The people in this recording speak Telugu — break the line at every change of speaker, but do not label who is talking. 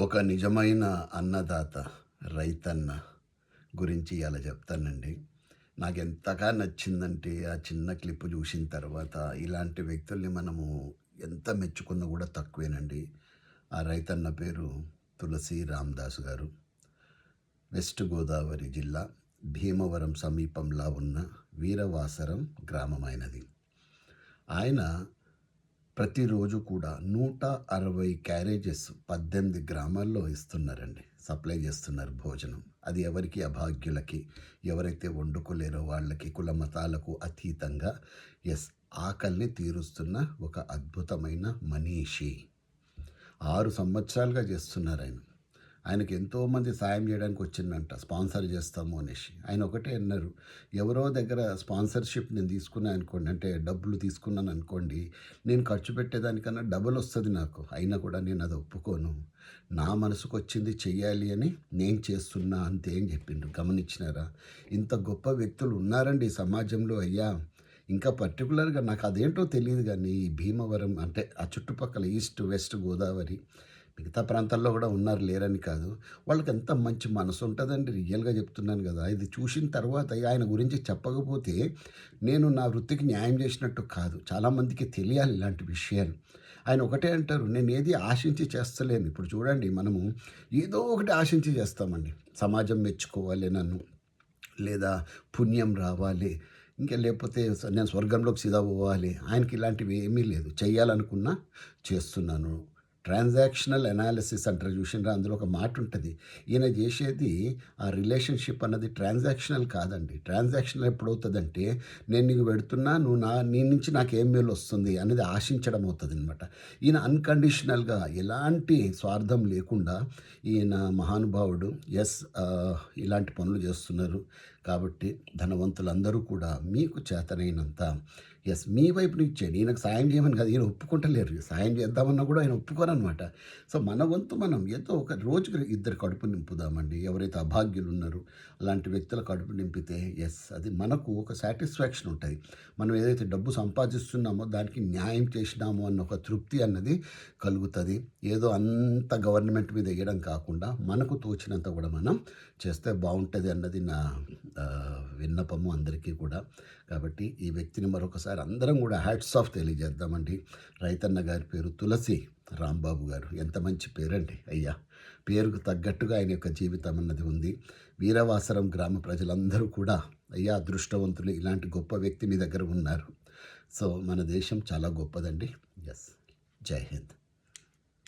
ఒక నిజమైన అన్నదాత రైతన్న గురించి ఇలా చెప్తానండి. నాకెంతగా నచ్చిందంటే ఆ చిన్న క్లిప్ చూసిన తర్వాత ఇలాంటి వ్యక్తుల్ని మనము ఎంత మెచ్చుకున్నా కూడా తక్కువేనండి. ఆ రైతన్న పేరు తులసి రామదాసు గారు. వెస్ట్ గోదావరి జిల్లా భీమవరం సమీపంలో ఉన్న వీరవాసరం గ్రామమైనది. ఆయన ప్రతిరోజు కూడా 160 క్యారేజెస్ 18 గ్రామాల్లో ఇస్తున్నారండి. సప్లై చేస్తున్నారు భోజనం. అది ఎవరికి అభాగ్యులకి, ఎవరైతే వండుకోలేరో వాళ్ళకి, కుల మతాలకు అతీతంగా ఆకలిని తీరుస్తున్న ఒక అద్భుతమైన మనీషి. 6 సంవత్సరాలుగా చేస్తున్నారాయన. ఆయనకి ఎంతోమంది సాయం చేయడానికి వచ్చిందంట, స్పాన్సర్ చేస్తాము అనేసి. ఆయన ఒకటే అన్నారు, ఎవరో దగ్గర స్పాన్సర్షిప్ నేను తీసుకున్నాను అనుకోండి, అంటే డబ్బులు తీసుకున్నాను అనుకోండి, నేను ఖర్చు పెట్టేదానికన్నా డబుల్ వస్తుంది నాకు, అయినా కూడా నేను అది ఒప్పుకోను. నా మనసుకు వచ్చింది చెయ్యాలి అని నేను చేస్తున్నా అంతే అని చెప్పిండ్రు. గమనించినారా? ఇంత గొప్ప వ్యక్తులు ఉన్నారండి ఈ సమాజంలో అయ్యా. ఇంకా పర్టికులర్గా నాకు అదేంటో తెలియదు కానీ ఈ భీమవరం అంటే ఆ చుట్టుపక్కల ఈస్ట్ వెస్ట్ గోదావరి మిగతా ప్రాంతాల్లో కూడా ఉన్నారు, లేరని కాదు. వాళ్ళకి ఎంత మంచి మనసు ఉంటుందండి. రియల్గా చెప్తున్నాను కదా. ఇది చూసిన తర్వాత ఆయన గురించి చెప్పకపోతే నేను నా వృత్తికి న్యాయం చేసినట్టు కాదు. చాలామందికి తెలియాలి ఇలాంటి విషయాలు. ఆయన ఒకటే అంటారు, నేను ఏది ఆశించి చేస్తలేను. ఇప్పుడు చూడండి, మనము ఏదో ఒకటి ఆశించి చేస్తామండి. సమాజం మెచ్చుకోవాలి నన్ను, లేదా పుణ్యం రావాలి, ఇంకా లేకపోతే నేను స్వర్గంలోకి సీదా పోవాలి. ఆయనకి ఇలాంటివి ఏమీ లేదు. చెయ్యాలనుకున్నా చేస్తున్నాను. ట్రాన్సాక్షనల్ అనాలిసిస్ అంటారు చూసిండ్రా, అందులో ఒక మాట ఉంటుంది. ఈయన చేసేది ఆ రిలేషన్షిప్ అన్నది ట్రాన్సాక్షనల్ కాదండి. ట్రాన్సాక్షనల్ ఎప్పుడవుతుందంటే, నేను నీకు పెడుతున్నా, నువ్వు నీ నుంచి నాకు ఏం మేలు వస్తుంది అనేది ఆశించడం అవుతుంది అనమాట. ఈయన అన్కండిషనల్గా ఎలాంటి స్వార్థం లేకుండా ఈయన మహానుభావుడు. ఇలాంటి పనులు చేస్తున్నారు. కాబట్టి ధనవంతులందరూ కూడా మీకు చేతనైనంత మీ వైపు నుంచి ఈయనకు సాయం చేయమని కాదు, ఈయన ఒప్పుకుంటలేరు. సాయం చేద్దామన్నా కూడా ఆయన ఒప్పుకోరనమాట. సో మన వంతు మనం ఏదో ఒక రోజుకి ఇద్దరు కడుపు నింపుదామండి. ఎవరైతే అభాగ్యులు ఉన్నారో అలాంటి వ్యక్తుల కడుపు నింపితే అది మనకు ఒక సాటిస్ఫాక్షన్ ఉంటుంది. మనం ఏదైతే డబ్బు సంపాదిస్తున్నామో దానికి న్యాయం చేసినామో అన్న ఒక తృప్తి అన్నది కలుగుతుంది. ఏదో అంత గవర్నమెంట్ మీద వేయడం కాకుండా మనకు తోచినంత కూడా మనం చేస్తే బాగుంటుంది అన్నది నా విన్నపము అందరికీ కూడా. కాబట్టి ఈ వ్యక్తిని మరొకసారి అందరం కూడా హ్యాట్స్ ఆఫ్ తెలియజేద్దామండి. రైతన్న గారి పేరు తులసి రాంబాబు గారు. ఎంత మంచి పేరండి అయ్యా. పేరుకు తగ్గట్టుగా ఆయన యొక్క జీవితం అన్నది ఉంది. వీరవాసరం గ్రామ ప్రజలందరూ కూడా అయ్యా అదృష్టవంతులు, ఇలాంటి గొప్ప వ్యక్తి మీ దగ్గర ఉన్నారు. సో మన దేశం చాలా గొప్పదండి. జై హింద్.